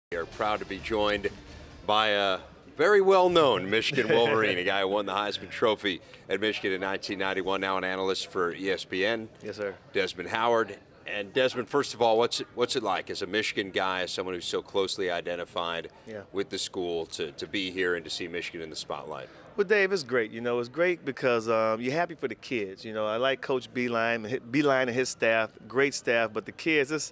We are proud to be joined by a very well-known Michigan Wolverine, a guy who won the Heisman Trophy at Michigan in 1991, now an analyst for ESPN. Yes, sir. Desmond Howard. And Desmond, first of all, what's it like as a Michigan guy, as someone who's so closely identified with the school, to be here and to see Michigan in the spotlight? Well, Dave, it's great. It's great because you're happy for the kids. I like Coach Beeline and his staff, great staff, but the kids,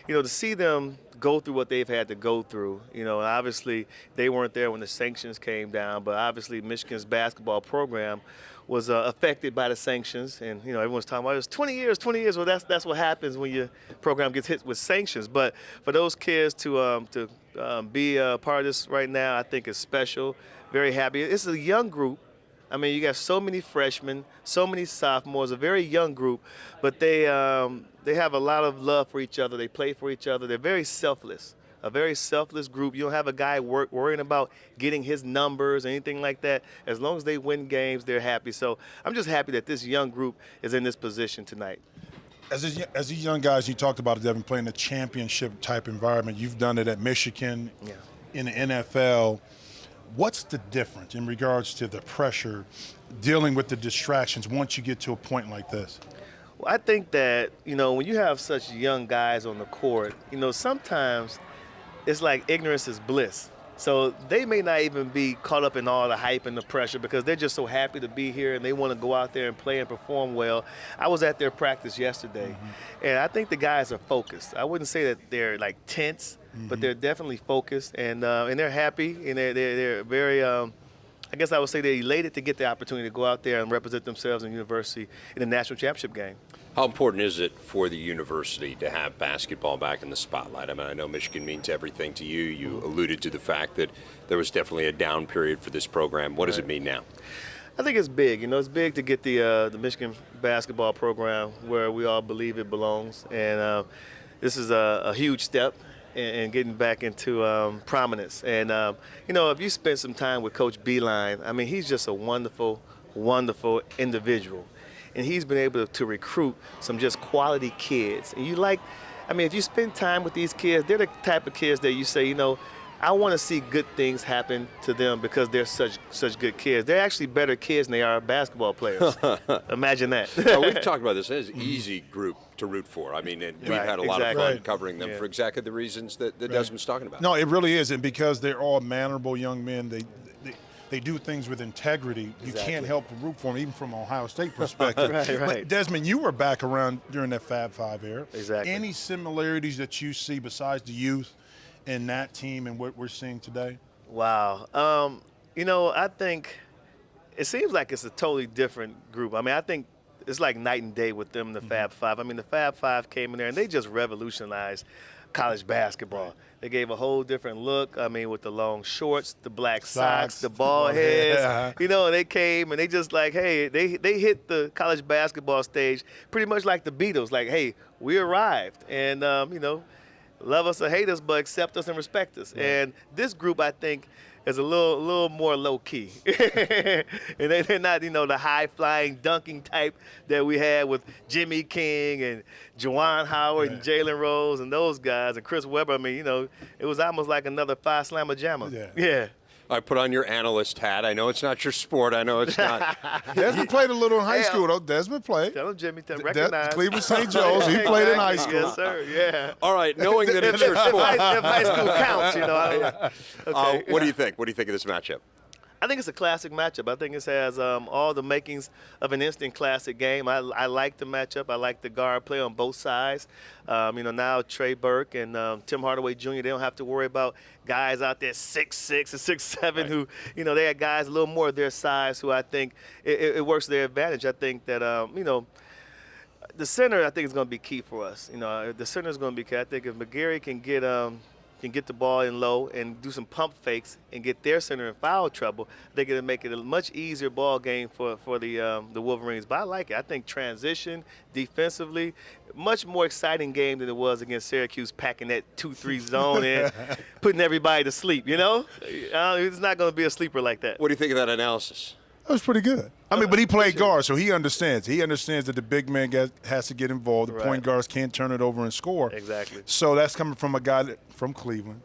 to see them go through what they've had to go through. Obviously they weren't there when the sanctions came down, but obviously Michigan's basketball program was affected by the sanctions, and everyone's talking about it was 20 years. Well, that's what happens when your program gets hit with sanctions. But for those kids to be a part of this right now, I think is special. Very happy. It's a young group. I mean, you got so many freshmen, so many sophomores, a very young group, but they have a lot of love for each other. They play for each other. They're very selfless, a very selfless group. You don't have a guy worrying about getting his numbers or anything like that. As long as they win games, they're happy. So I'm just happy that this young group is in this position tonight. As these young guys, you talked about it, Devin, playing a championship-type environment. You've done it at Michigan, in the NFL. What's the difference in regards to the pressure, dealing with the distractions once you get to a point like this? Well, I think that, when you have such young guys on the court, sometimes it's like ignorance is bliss. So they may not even be caught up in all the hype and the pressure because they're just so happy to be here and they want to go out there and play and perform well. I was at their practice yesterday, and I think the guys are focused. I wouldn't say that they're like tense, but they're definitely focused, and they're happy, and they're very, I guess I would say they're elated to get the opportunity to go out there and represent themselves in university in the national championship game. How important is it for the university to have basketball back in the spotlight? I mean, I know Michigan means everything to you. You alluded to the fact that there was definitely a down period for this program. What does it mean now? I think it's big. It's big to get the Michigan basketball program where we all believe it belongs, and this is a huge step in getting back into prominence. And if you spend some time with Coach Beeline, I mean, he's just a wonderful, wonderful individual. And he's been able to recruit some just quality kids. And if you spend time with these kids, they're the type of kids that you say, I want to see good things happen to them because they're such good kids. They're actually better kids than they are basketball players. Imagine that. Well, we've talked about this. It's an easy group to root for. I mean, and we've had a lot of fun covering them for exactly the reasons that Desmond's talking about. No, it really is. And because they're all mannerable young men, they do things with integrity. You can't help but root for them, even from an Ohio State perspective. Right. But Desmond, you were back around during that Fab Five era. Exactly. Any similarities that you see besides the youth in that team and what we're seeing today? Wow. I think it seems like it's a totally different group. I mean, I think it's like night and day with them and the Fab Five. I mean, the Fab Five came in there and they just revolutionized college basketball. They gave a whole different look. I mean, with the long shorts, the black socks, the ball heads. They came and they just like, hey, they hit the college basketball stage pretty much like the Beatles. Like, hey, we arrived. And, love us or hate us, but accept us and respect us. And this group, I think, is a little more low-key. And they're not, the high-flying, dunking type that we had with Jimmy King and Juwan Howard and Jalen Rose and those guys and Chris Webber. I mean, it was almost like another Phi Slamma Jamma. Yeah. I put on your analyst hat. I know it's not your sport. I know it's not. Desmond played a little in high school, though. Desmond played. Tell him, Jimmy, to recognize. Cleveland St. Joe's. He played in high school. Yes, sir. Yeah. All right, knowing that it's your sport. If high school counts, Okay. What do you think? What do you think of this matchup? I think it's a classic matchup. I think it has all the makings of an instant classic game. I like the matchup. I like the guard play on both sides. Now Trey Burke and Tim Hardaway Jr., they don't have to worry about guys out there 6'6" and 6'7" who, they had guys a little more of their size who I think it works to their advantage. I think that, the center I think is going to be key for us. The center is going to be key. I think if McGarry can get the ball in low and do some pump fakes and get their center in foul trouble, I think it'll make it a much easier ball game for the Wolverines. But I like it. I think transition, defensively, much more exciting game than it was against Syracuse, packing that 2-3 zone in, putting everybody to sleep, It's not going to be a sleeper like that. What do you think of that analysis? was pretty good. I mean, but he played guard, so he understands. He understands that the big man has to get involved. The point guards can't turn it over and score. Exactly. So that's coming from a guy from Cleveland,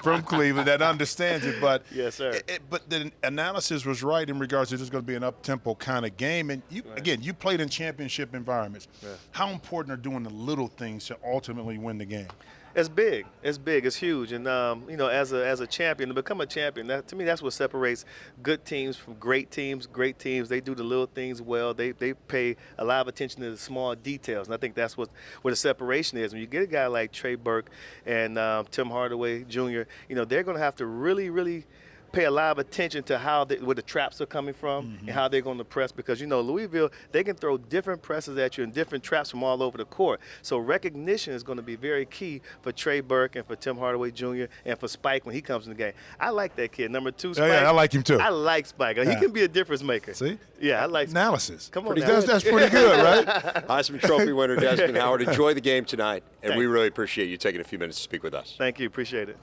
from Cleveland that understands it. But yes, sir. But the analysis was right in regards to this is going to be an up-tempo kind of game. And again, you played in championship environments. Yeah. How important are doing the little things to ultimately win the game? It's big. It's big. It's huge. And as a champion, to become a champion, to me, that's what separates good teams from great teams. Great teams, they do the little things well. They pay a lot of attention to the small details, and I think that's what the separation is. When you get a guy like Trey Burke and Tim Hardaway Jr., they're going to have to really, really pay a lot of attention to where the traps are coming from and how they're going to press, because Louisville, they can throw different presses at you and different traps from all over the court. So recognition is going to be very key for Trey Burke and for Tim Hardaway Jr. and for Spike when he comes in the game. I like that kid, number 2, Spike. Yeah, I like him too. I like Spike. He can be a difference maker. See? Yeah, I like analysis. Come on, that's pretty good, right? Heisman Trophy winner Desmond Howard. Enjoy the game tonight, and we really appreciate you taking a few minutes to speak with us. Thank you. Appreciate it.